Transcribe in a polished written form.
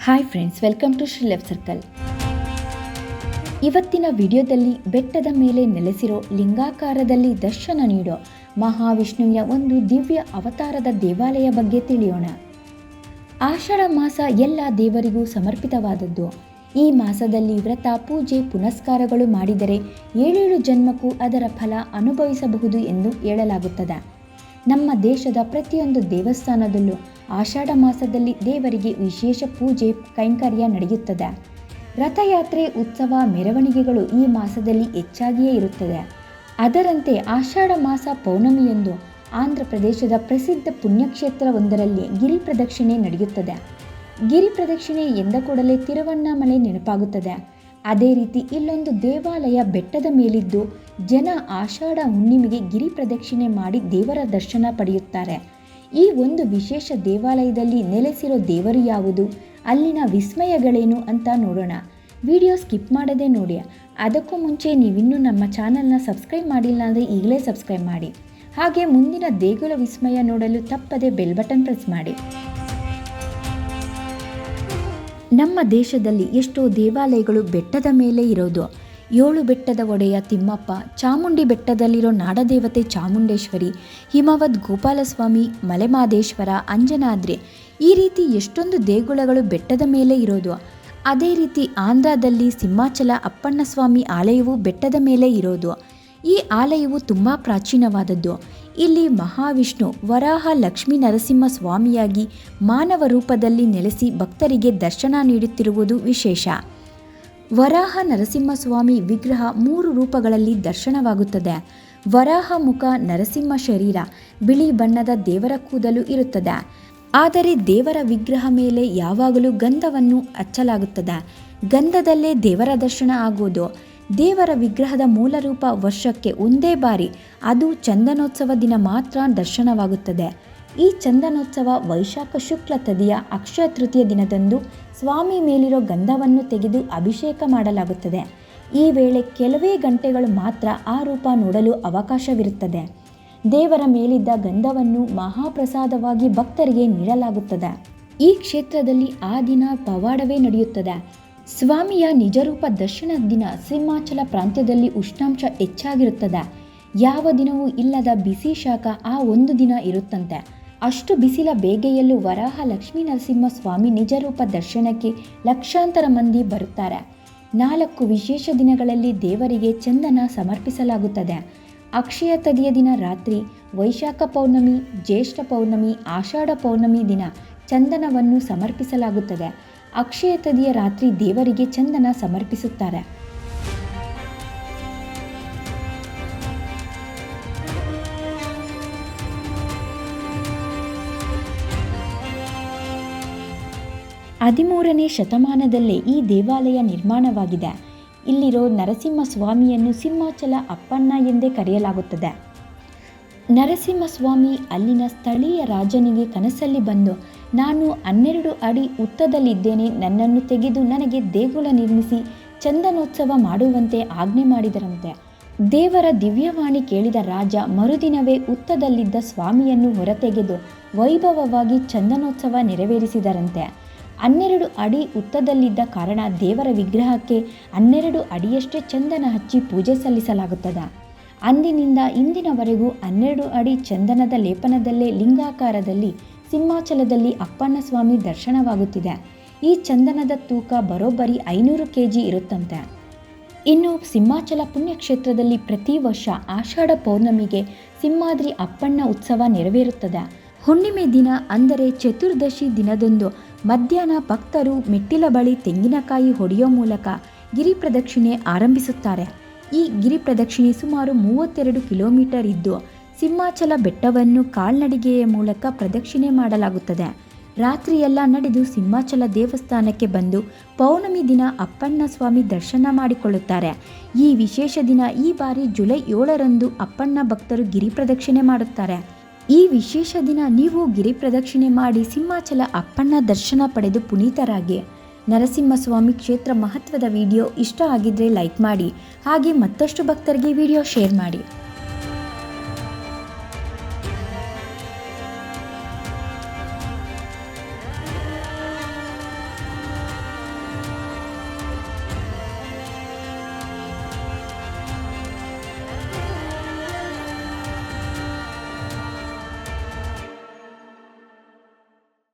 Hi friends, welcome to Shri love circle. ಇವತ್ತಿನ ವಿಡಿಯೋದಲ್ಲಿ ಬೆಟ್ಟದ ಮೇಲೆ ನೆಲೆಸಿರೋ ಲಿಂಗಾಕಾರದಲ್ಲಿ ದರ್ಶನ ನೀಡೋ ಮಹಾವಿಷ್ಣುವಿನ ಒಂದು ದಿವ್ಯ ಅವತಾರದ ದೇವಾಲಯ ಬಗ್ಗೆ ತಿಳಿಯೋಣ. ಆಷಾಢ ಮಾಸ ಎಲ್ಲ ದೇವರಿಗೂ ಸಮರ್ಪಿತವಾದದ್ದು. ಈ ಮಾಸದಲ್ಲಿ ವ್ರತ, ಪೂಜೆ, ಪುನಸ್ಕಾರಗಳು ಮಾಡಿದರೆ 7 ಜನ್ಮಕ್ಕೂ ಅದರ ಫಲ ಅನುಭವಿಸಬಹುದು ಎಂದು ಹೇಳಲಾಗುತ್ತದೆ. ನಮ್ಮ ದೇಶದ ಪ್ರತಿಯೊಂದು ದೇವಸ್ಥಾನದಲ್ಲೂ ಆಷಾಢ ಮಾಸದಲ್ಲಿ ದೇವರಿಗೆ ವಿಶೇಷ ಪೂಜೆ ಕೈಂಕರ್ಯ ನಡೆಯುತ್ತದೆ. ರಥಯಾತ್ರೆ, ಉತ್ಸವ, ಮೆರವಣಿಗೆಗಳು ಈ ಮಾಸದಲ್ಲಿ ಹೆಚ್ಚಾಗಿಯೇ ಇರುತ್ತದೆ. ಅದರಂತೆ ಆಷಾಢ ಮಾಸ ಪೌರ್ಣಮಿಯಂದು ಆಂಧ್ರ ಪ್ರದೇಶದ ಪ್ರಸಿದ್ಧ ಪುಣ್ಯಕ್ಷೇತ್ರವೊಂದರಲ್ಲಿ ಗಿರಿ ಪ್ರದಕ್ಷಿಣೆ ನಡೆಯುತ್ತದೆ. ಗಿರಿ ಪ್ರದಕ್ಷಿಣೆ ಎಂದ ಕೂಡಲೇ ತಿರುವಣ್ಣಾಮಲೈ ನೆನಪಾಗುತ್ತದೆ. ಅದೇ ರೀತಿ ಇಲ್ಲೊಂದು ದೇವಾಲಯ ಬೆಟ್ಟದ ಮೇಲಿದ್ದು ಜನ ಆಷಾಢ ಹುಣ್ಣಿಮೆಗೆ ಗಿರಿ ಪ್ರದಕ್ಷಿಣೆ ಮಾಡಿ ದೇವರ ದರ್ಶನ ಪಡೆಯುತ್ತಾರೆ. ಈ ಒಂದು ವಿಶೇಷ ದೇವಾಲಯದಲ್ಲಿ ನೆಲೆಸಿರೋ ದೇವರು ಯಾವುದು, ಅಲ್ಲಿನ ವಿಸ್ಮಯಗಳೇನು ಅಂತ ನೋಡೋಣ. ವಿಡಿಯೋ ಸ್ಕಿಪ್ ಮಾಡದೆ ನೋಡಿ. ಅದಕ್ಕೂ ಮುಂಚೆ ನೀವಿನ್ನೂ ನಮ್ಮ ಚಾನಲ್ನ ಸಬ್ಸ್ಕ್ರೈಬ್ ಮಾಡಿಲ್ಲ ಅಂದರೆ ಈಗಲೇ ಸಬ್ಸ್ಕ್ರೈಬ್ ಮಾಡಿ. ಹಾಗೆ ಮುಂದಿನ ದೇಗುಲ ವಿಸ್ಮಯ ನೋಡಲು ತಪ್ಪದೆ ಬೆಲ್ ಬಟನ್ ಪ್ರೆಸ್ ಮಾಡಿ. ನಮ್ಮ ದೇಶದಲ್ಲಿ ಎಷ್ಟೋ ದೇವಾಲಯಗಳು ಬೆಟ್ಟದ ಮೇಲೆ ಇರೋದು. 7 ಬೆಟ್ಟದ ಒಡೆಯ ತಿಮ್ಮಪ್ಪ, ಚಾಮುಂಡಿ ಬೆಟ್ಟದಲ್ಲಿರೋ ನಾಡದೇವತೆ ಚಾಮುಂಡೇಶ್ವರಿ, ಹಿಮವದ್ ಗೋಪಾಲಸ್ವಾಮಿ, ಮಲೆಮಾದೇಶ್ವರ, ಅಂಜನಾದ್ರಿ, ಈ ರೀತಿ ಎಷ್ಟೊಂದು ದೇಗುಲಗಳು ಬೆಟ್ಟದ ಮೇಲೆ ಇರೋದು. ಅದೇ ರೀತಿ ಆಂಧ್ರದಲ್ಲಿ ಸಿಂಹಾಚಲ ಅಪ್ಪಣ್ಣಸ್ವಾಮಿ ಆಲಯವು ಬೆಟ್ಟದ ಮೇಲೆ ಇರೋದು. ಈ ಆಲಯವು ತುಂಬ ಪ್ರಾಚೀನವಾದದ್ದು. ಇಲ್ಲಿ ಮಹಾವಿಷ್ಣು ವರಾಹ ಲಕ್ಷ್ಮೀ ನರಸಿಂಹ ಸ್ವಾಮಿಯಾಗಿ ಮಾನವ ರೂಪದಲ್ಲಿ ನೆಲೆಸಿ ಭಕ್ತರಿಗೆ ದರ್ಶನ ನೀಡುತ್ತಿರುವುದು ವಿಶೇಷ. ವರಾಹ ನರಸಿಂಹಸ್ವಾಮಿ ವಿಗ್ರಹ 3 ರೂಪಗಳಲ್ಲಿ ದರ್ಶನವಾಗುತ್ತದೆ. ವರಾಹ ಮುಖ, ನರಸಿಂಹ ಶರೀರ, ಬಿಳಿ ಬಣ್ಣದ ದೇವರ ಕೂದಲು ಇರುತ್ತದೆ. ಆದರೆ ದೇವರ ವಿಗ್ರಹ ಮೇಲೆ ಯಾವಾಗಲೂ ಗಂಧವನ್ನು ಹಚ್ಚಲಾಗುತ್ತದೆ. ಗಂಧದಲ್ಲೇ ದೇವರ ದರ್ಶನ ಆಗುವುದು. ದೇವರ ವಿಗ್ರಹದ ಮೂಲ ರೂಪ ವರ್ಷಕ್ಕೆ ಒಂದೇ ಬಾರಿ, ಅದು ಚಂದನೋತ್ಸವ ದಿನ ಮಾತ್ರ ದರ್ಶನವಾಗುತ್ತದೆ. ಈ ಚಂದನೋತ್ಸವ ವೈಶಾಖ ಶುಕ್ಲ ತದಿಯ ಅಕ್ಷಯ ತೃತೀಯ ದಿನದಂದು ಸ್ವಾಮಿ ಮೇಲಿರೋ ಗಂಧವನ್ನು ತೆಗೆದು ಅಭಿಷೇಕ ಮಾಡಲಾಗುತ್ತದೆ. ಈ ವೇಳೆ ಕೆಲವೇ ಗಂಟೆಗಳು ಮಾತ್ರ ಆ ರೂಪ ನೋಡಲು ಅವಕಾಶವಿರುತ್ತದೆ. ದೇವರ ಮೇಲಿದ್ದ ಗಂಧವನ್ನು ಮಹಾಪ್ರಸಾದವಾಗಿ ಭಕ್ತರಿಗೆ ನೀಡಲಾಗುತ್ತದೆ. ಈ ಕ್ಷೇತ್ರದಲ್ಲಿ ಆ ದಿನ ಪವಾಡವೇ ನಡೆಯುತ್ತದೆ. ಸ್ವಾಮಿಯ ನಿಜರೂಪ ದರ್ಶನದ ದಿನ ಸಿಂಹಾಚಲ ಪ್ರಾಂತ್ಯದಲ್ಲಿ ಉಷ್ಣಾಂಶ ಹೆಚ್ಚಾಗಿರುತ್ತದೆ. ಯಾವ ದಿನವೂ ಇಲ್ಲದ ಬಿಸಿ ಶಾಖ ಆ ಒಂದು ದಿನ ಇರುತ್ತಂತೆ. ಅಷ್ಟು ಬಿಸಿಲ ಬೇಗೆಯಲ್ಲೂ ವರಾಹ ಲಕ್ಷ್ಮೀ ನರಸಿಂಹ ಸ್ವಾಮಿ ನಿಜರೂಪ ದರ್ಶನಕ್ಕೆ ಲಕ್ಷಾಂತರ ಮಂದಿ ಬರುತ್ತಾರೆ. 4 ವಿಶೇಷ ದಿನಗಳಲ್ಲಿ ದೇವರಿಗೆ ಚಂದನ ಸಮರ್ಪಿಸಲಾಗುತ್ತದೆ. ಅಕ್ಷಯ ತದಿಯ ದಿನ ರಾತ್ರಿ, ವೈಶಾಖ ಪೌರ್ಣಮಿ, ಜ್ಯೇಷ್ಠ ಪೌರ್ಣಮಿ, ಆಷಾಢ ಪೌರ್ಣಮಿ ದಿನ ಚಂದನವನ್ನು ಸಮರ್ಪಿಸಲಾಗುತ್ತದೆ. ಅಕ್ಷಯ ತದಿಯ ರಾತ್ರಿ ದೇವರಿಗೆ ಚಂದನ ಸಮರ್ಪಿಸುತ್ತಾರೆ. ಹದಿಮೂರನೇ ಶತಮಾನದಲ್ಲೇ ಈ ದೇವಾಲಯ ನಿರ್ಮಾಣವಾಗಿದೆ. ಇಲ್ಲಿರೋ ನರಸಿಂಹ ಸ್ವಾಮಿಯನ್ನು ಸಿಂಹಾಚಲ ಅಪ್ಪಣ್ಣ ಎಂದೇ ಕರೆಯಲಾಗುತ್ತದೆ. ನರಸಿಂಹಸ್ವಾಮಿ ಅಲ್ಲಿನ ಸ್ಥಳೀಯ ರಾಜನಿಗೆ ಕನಸಲ್ಲಿ ಬಂದು, ನಾನು 12 ಅಡಿ ಉದ್ದದಲ್ಲಿದ್ದೇನೆ, ನನ್ನನ್ನು ತೆಗೆದು ನನಗೆ ದೇಗುಲ ನಿರ್ಮಿಸಿ ಚಂದನೋತ್ಸವ ಮಾಡುವಂತೆ ಆಜ್ಞೆ ಮಾಡಿದರಂತೆ. ದೇವರ ದಿವ್ಯವಾಣಿ ಕೇಳಿದ ರಾಜ ಮರುದಿನವೇ ಉದ್ದದಲ್ಲಿದ್ದ ಸ್ವಾಮಿಯನ್ನು ಹೊರತೆಗೆದು ವೈಭವವಾಗಿ ಚಂದನೋತ್ಸವ ನೆರವೇರಿಸಿದರಂತೆ. 12 ಅಡಿ ಉದ್ದದಲ್ಲಿದ್ದ ಕಾರಣ ದೇವರ ವಿಗ್ರಹಕ್ಕೆ 12 ಅಡಿಯಷ್ಟೇ ಚಂದನ ಹಚ್ಚಿ ಪೂಜೆ ಸಲ್ಲಿಸಲಾಗುತ್ತದೆ. ಅಂದಿನಿಂದ ಇಂದಿನವರೆಗೂ 12 ಅಡಿ ಚಂದನದ ಲೇಪನದಲ್ಲೇ ಲಿಂಗಾಕಾರದಲ್ಲಿ ಸಿಂಹಾಚಲದಲ್ಲಿ ಅಪ್ಪಣ್ಣ ಸ್ವಾಮಿ ದರ್ಶನವಾಗುತ್ತಿದೆ. ಈ ಚಂದನದ ತೂಕ ಬರೋಬ್ಬರಿ 500 kg ಇರುತ್ತಂತೆ. ಇನ್ನು ಸಿಂಹಾಚಲ ಪುಣ್ಯಕ್ಷೇತ್ರದಲ್ಲಿ ಪ್ರತಿ ವರ್ಷ ಆಷಾಢ ಪೌರ್ಣಮಿಗೆ ಸಿಂಹಾದ್ರಿ ಅಪ್ಪಣ್ಣ ಉತ್ಸವ ನೆರವೇರುತ್ತದೆ. ಹುಣ್ಣಿಮೆ ದಿನ ಅಂದರೆ ಚತುರ್ದಶಿ ದಿನದಂದು ಮಧ್ಯಾಹ್ನ ಭಕ್ತರು ಮೆಟ್ಟಿಲ ಬಳಿ ತೆಂಗಿನಕಾಯಿ ಹೊಡೆಯೋ ಮೂಲಕ ಗಿರಿ ಪ್ರದಕ್ಷಿಣೆ ಆರಂಭಿಸುತ್ತಾರೆ. ಈ ಗಿರಿ ಪ್ರದಕ್ಷಿಣೆ ಸುಮಾರು 32 ಕಿಲೋಮೀಟರ್ ಇದ್ದು ಸಿಂಹಾಚಲ ಬೆಟ್ಟವನ್ನು ಕಾಲ್ನಡಿಗೆಯ ಮೂಲಕ ಪ್ರದಕ್ಷಿಣೆ ಮಾಡಲಾಗುತ್ತದೆ. ರಾತ್ರಿಯೆಲ್ಲ ನಡೆದು ಸಿಂಹಾಚಲ ದೇವಸ್ಥಾನಕ್ಕೆ ಬಂದು ಪೌರ್ಣಮಿ ದಿನ ಅಪ್ಪಣ್ಣ ಸ್ವಾಮಿ ದರ್ಶನ ಮಾಡಿಕೊಳ್ಳುತ್ತಾರೆ. ಈ ವಿಶೇಷ ದಿನ ಈ ಬಾರಿ ಜುಲೈ 7ರಂದು ಅಪ್ಪಣ್ಣ ಭಕ್ತರು ಗಿರಿ ಪ್ರದಕ್ಷಿಣೆ ಮಾಡುತ್ತಾರೆ. ಈ ವಿಶೇಷ ದಿನ ನೀವು ಗಿರಿ ಪ್ರದಕ್ಷಿಣೆ ಮಾಡಿ ಸಿಂಹಾಚಲ ಅಪ್ಪಣ್ಣ ದರ್ಶನ ಪಡೆದು ಪುನೀತರಾಗಿ. ನರಸಿಂಹಸ್ವಾಮಿ ಕ್ಷೇತ್ರ ಮಹತ್ವದ ವಿಡಿಯೋ ಇಷ್ಟ ಆಗಿದ್ರೆ ಲೈಕ್ ಮಾಡಿ. ಹಾಗೆ ಮತ್ತಷ್ಟು ಭಕ್ತರಿಗೆ ವಿಡಿಯೋ ಶೇರ್ ಮಾಡಿ.